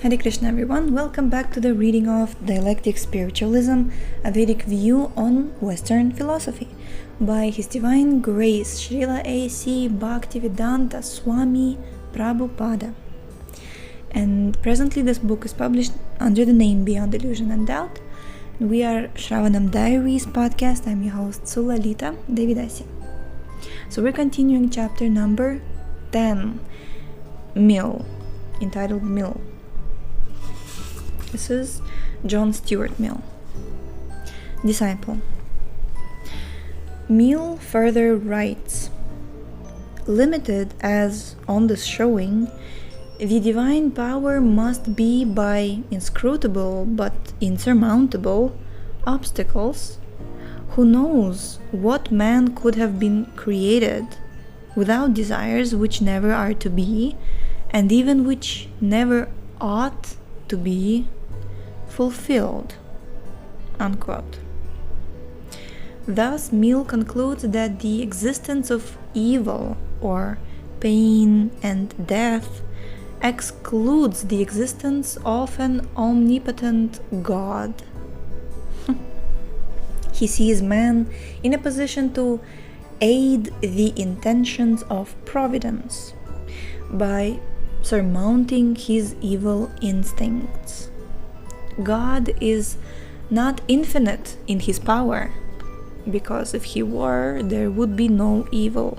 Hare Krishna everyone, welcome back to the reading of Dialectic, Spiritualism, a Vedic view on Western philosophy by His Divine Grace Srila A.C. Bhaktivedanta Swami Prabhupada. And presently this book is published under the name Beyond Illusion and Doubt. We are Shravanam Diaries podcast. I'm your host Sulalita Devidasi. So we're continuing chapter number 10, Mill, entitled Mill. This is John Stuart Mill. Disciple. Mill further writes, limited as on this showing, the divine power must be by inscrutable but insurmountable obstacles. Who knows what man could have been created without desires which never are to be, and even which never ought to be fulfilled, unquote. Thus, Mill concludes that the existence of evil or pain and death excludes the existence of an omnipotent God. He sees man in a position to aid the intentions of providence by surmounting his evil instincts. God is not infinite in his power, because if he were, there would be no evil.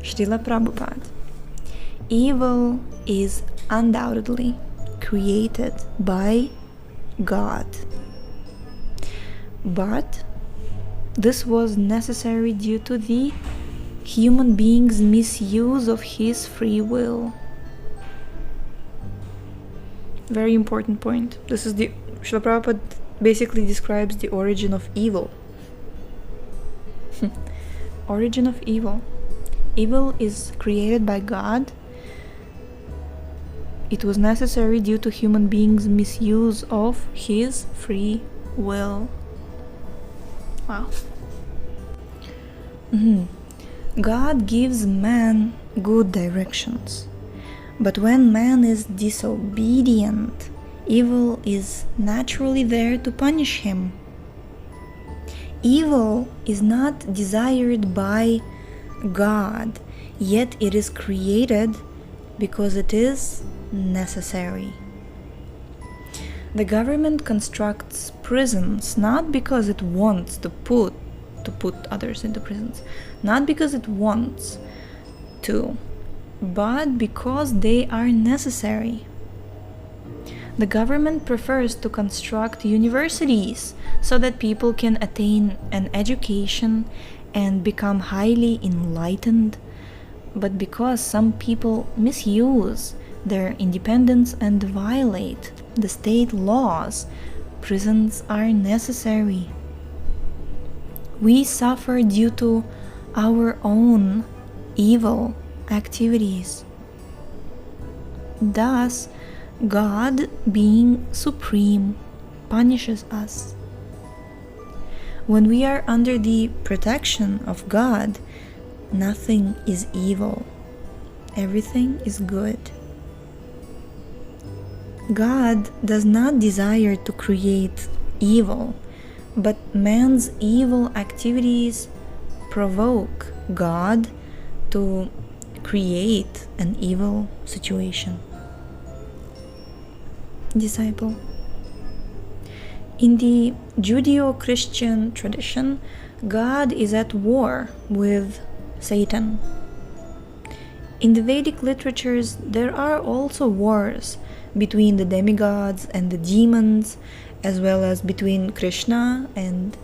Srila Prabhupada. Evil is undoubtedly created by God. But this was necessary due to the human being's misuse of his free will. Very important point. This is the Srila Prabhupada basically describes the origin of evil. Origin of evil. Evil is created by God. It was necessary due to human beings' misuse of his free will. Wow. God gives man good directions. But when man is disobedient, evil is naturally there to punish him. Evil is not desired by God, yet it is created because it is necessary. The government constructs prisons not because it wants to put others into prisons, not because it wants to, but because they are necessary. The government prefers to construct universities so that people can attain an education and become highly enlightened, but because some people misuse their independence and violate the state laws, prisons are necessary. We suffer due to our own evil activities. Thus, God, being supreme, punishes us. When we are under the protection of God, nothing is evil. Everything is good. God does not desire to create evil, but man's evil activities provoke God to create an evil situation. Disciple. In the Judeo-Christian tradition, God is at war with Satan. In the Vedic literatures, there are also wars between the demigods and the demons, as well as between Krishna and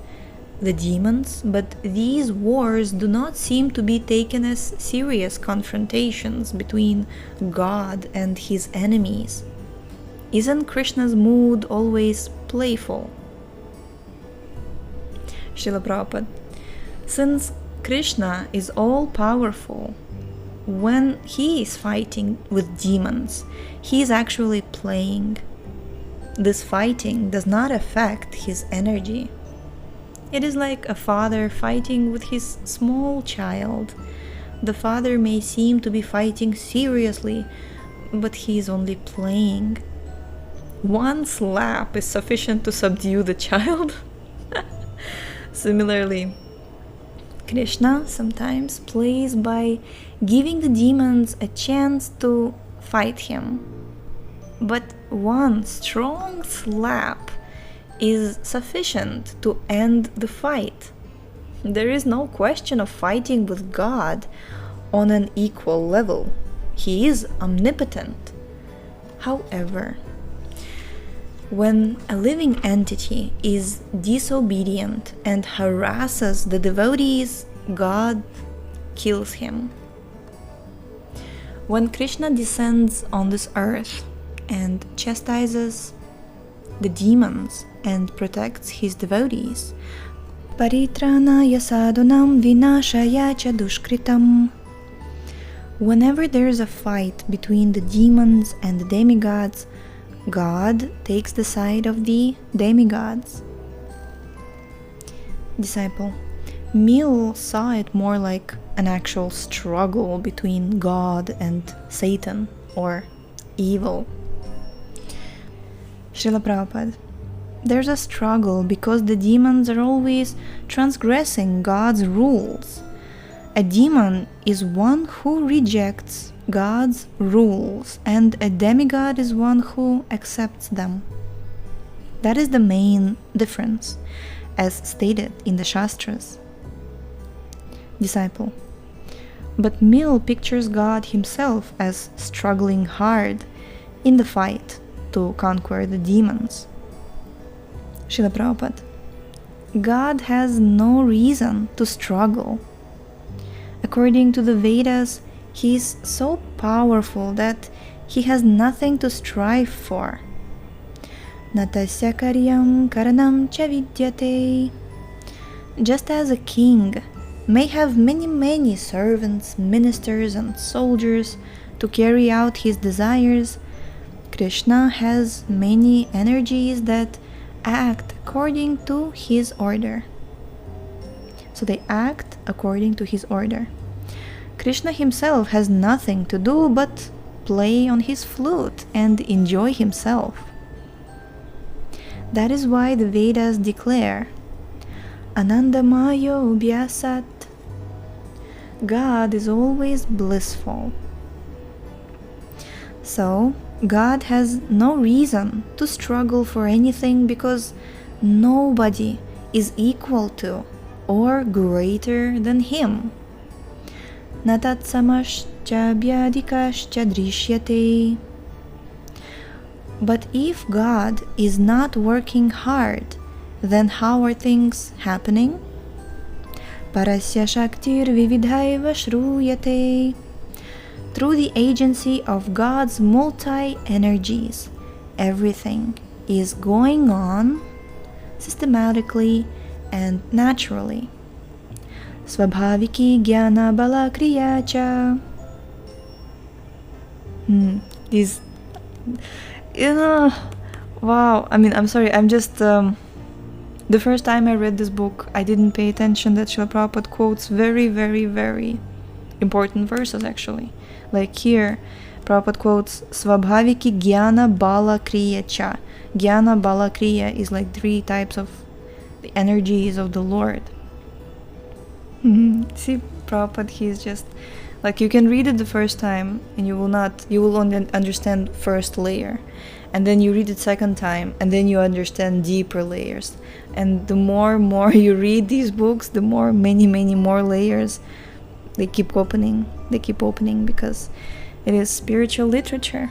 the demons, but these wars do not seem to be taken as serious confrontations between God and his enemies. Isn't Krishna's mood always playful? Srila Prabhupada. Since Krishna is all-powerful, when he is fighting with demons, he is actually playing. This fighting does not affect his energy. It is like a father fighting with his small child. The father may seem to be fighting seriously, but he is only playing. One slap is sufficient to subdue the child. Similarly, Krishna sometimes plays by giving the demons a chance to fight him. But one strong slap is sufficient to end the fight. There is no question of fighting with God on an equal level. He is omnipotent. However, when a living entity is disobedient and harasses the devotees, God kills him. When Krishna descends on this earth and chastises the demons and protects his devotees, Paritranaya sadhunam vinashaya cha dushkritam. Whenever there is a fight between the demons and the demigods, God takes the side of the demigods. Disciple, Mill saw it more like an actual struggle between God and Satan, or evil. Srila Prabhupada, there's a struggle because the demons are always transgressing God's rules. A demon is one who rejects God's rules, and a demigod is one who accepts them. That is the main difference, as stated in the Shastras. Disciple, but Mill pictures God himself as struggling hard in the fight to conquer the demons. Srila Prabhupada, God has no reason to struggle. According to the Vedas, he is so powerful that he has nothing to strive for. Natasya karyam karanam cha vidyate. Just as a king may have many servants, ministers and soldiers to carry out his desires, Krishna has many energies that act according to his order. So they act according to his order. Krishna himself has nothing to do but play on his flute and enjoy himself. That is why the Vedas declare Anandamayo Vyasat. God is always blissful. So, God has no reason to struggle for anything because nobody is equal to or greater than him. Natatsamascha vyadikascha drishyate. But if God is not working hard, then how are things happening? Parasya shaktir vividhaiva shruyate. Through the agency of God's multi-energies, everything is going on systematically and naturally. Svabhaviki jnana bala kriya cha. These, wow. I mean, I'm sorry. I'm just, the first time I read this book, I didn't pay attention that Srila Prabhupada quotes very important verses actually. Like here, Prabhupada quotes Svabhaviki jnana bala kriya cha. Jnana bala kriya is like 3 types of the energies of the Lord. See, Prabhupada, he's just like, you can read it the first time and you will only understand first layer, and then you read it second time and then you understand deeper layers, and the more you read these books, the more many more layers they keep opening because it is spiritual literature.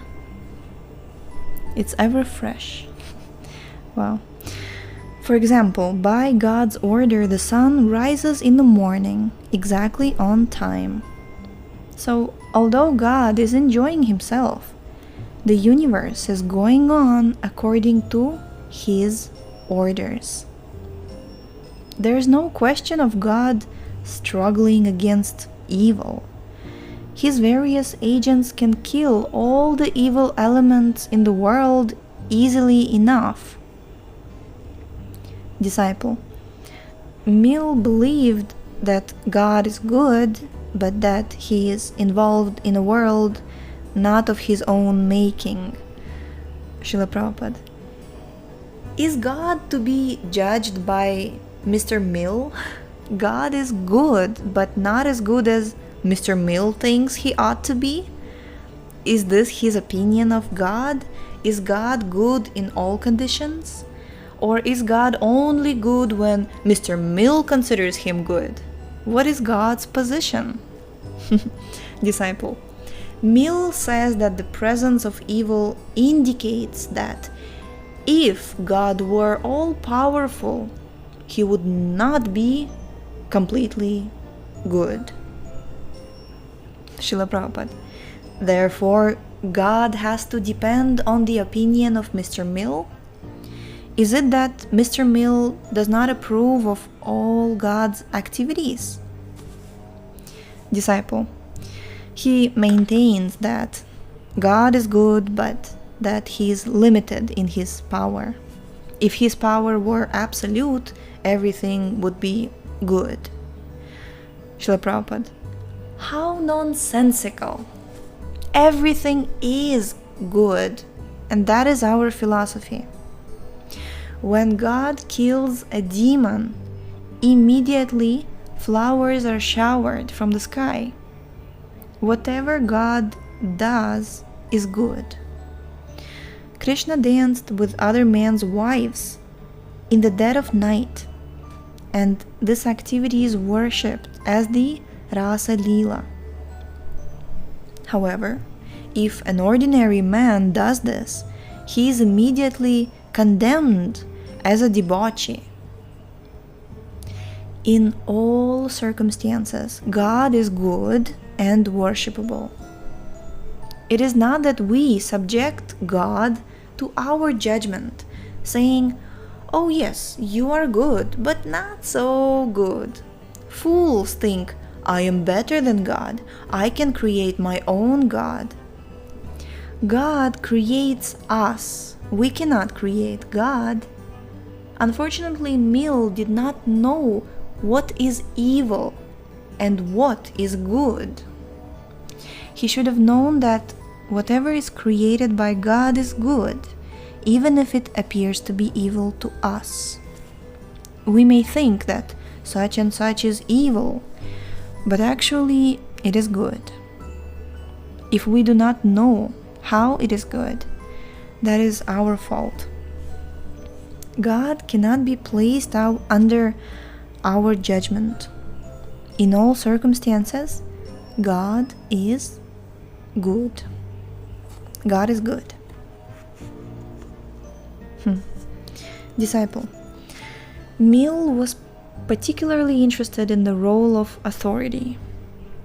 It's ever fresh. Wow. For example, by God's order, the sun rises in the morning, exactly on time. So, although God is enjoying himself, the universe is going on according to his orders. There is no question of God struggling against evil. His various agents can kill all the evil elements in the world easily enough. Disciple, Mill believed that God is good but that he is involved in a world not of his own making. Srila Prabhupada. Is God to be judged by Mr. Mill? God is good, but not as good as Mr. Mill thinks he ought to be? Is this his opinion of God? Is God good in all conditions? Or is God only good when Mr. Mill considers him good? What is God's position? Disciple. Mill says that the presence of evil indicates that if God were all-powerful, he would not be completely good. Srila Prabhupada. Therefore, God has to depend on the opinion of Mr. Mill? Is it that Mr. Mill does not approve of all God's activities? Disciple. He maintains that God is good, but that he is limited in his power. If his power were absolute, everything would be good. Srila Prabhupada. How nonsensical! Everything is good, and that is our philosophy. When God kills a demon, immediately flowers are showered from the sky. Whatever God does is good. Krishna danced with other men's wives in the dead of night, and this activity is worshipped as the Rasa Leela. However, if an ordinary man does this, he is immediately condemned as a debauchee. In all circumstances, God is good and worshipable. It is not that we subject God to our judgment, saying, "Oh yes, you are good, but not so good." Fools think, "I am better than God. I can create my own God." God creates us. We cannot create God. Unfortunately, Mill did not know what is evil and what is good. He should have known that whatever is created by God is good, even if it appears to be evil to us. We may think that such and such is evil, but actually it is good. If we do not know how it is good, that is our fault. God cannot be placed under our judgment. In all circumstances, God is good. God is good. Disciple. Mill was particularly interested in the role of authority.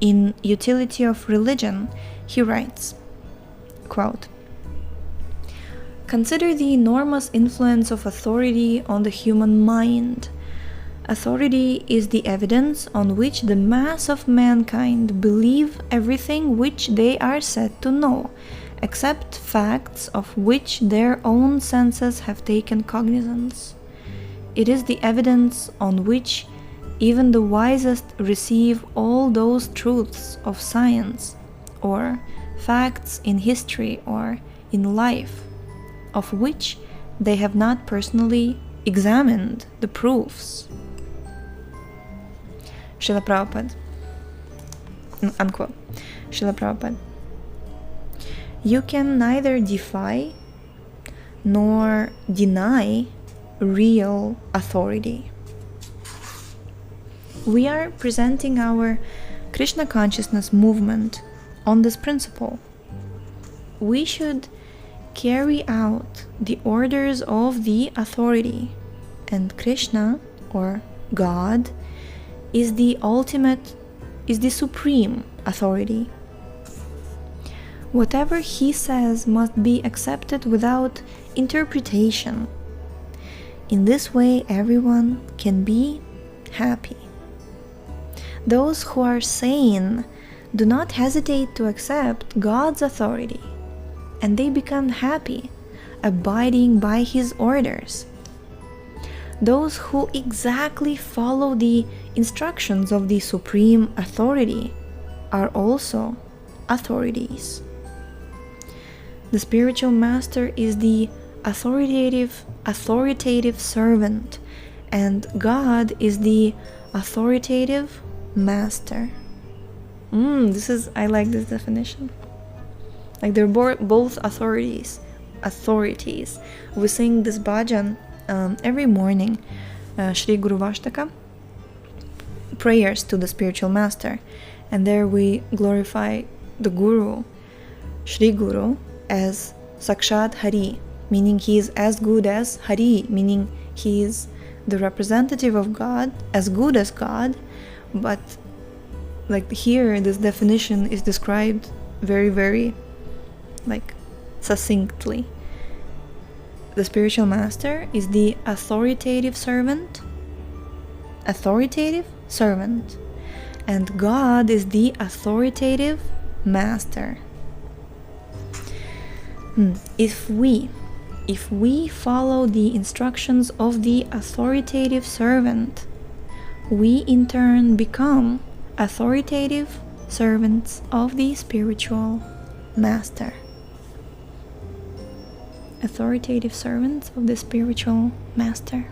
In Utility of Religion, he writes, quote, "Consider the enormous influence of authority on the human mind. Authority is the evidence on which the mass of mankind believe everything which they are said to know, except facts of which their own senses have taken cognizance. It is the evidence on which even the wisest receive all those truths of science, or facts in history or in life, of which they have not personally examined the proofs." Srila Prabhupada, unquote. Srila Prabhupada. You can neither defy nor deny real authority. We are presenting our Krishna consciousness movement on this principle. We should carry out the orders of the authority, and Krishna, or God, is the supreme authority. Whatever he says must be accepted without interpretation. In this way, everyone can be happy. Those who are sane do not hesitate to accept God's authority, and they become happy, abiding by his orders. Those who exactly follow the instructions of the supreme authority are also authorities. The spiritual master is the authoritative servant, and God is the authoritative master. I like this definition. Like they're both authorities. We sing this bhajan every morning, Shri Guru Vashtaka, prayers to the spiritual master, and there we glorify the Guru, Shri Guru, as Sakshat Hari, meaning he is as good as Hari, meaning he is the representative of God, as good as God. But like here, this definition is described very, very succinctly. The spiritual master is the authoritative servant, and God is the authoritative master. If we follow the instructions of the authoritative servant, we in turn become authoritative servants of the spiritual master. Authoritative servants of the spiritual master.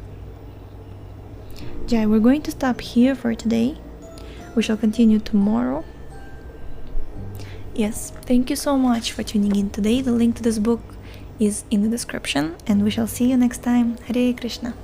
Jai, we're going to stop here for today. We shall continue tomorrow. Yes, thank you so much for tuning in today. The link to this book is in the description, and we shall see you next time. Hare Krishna.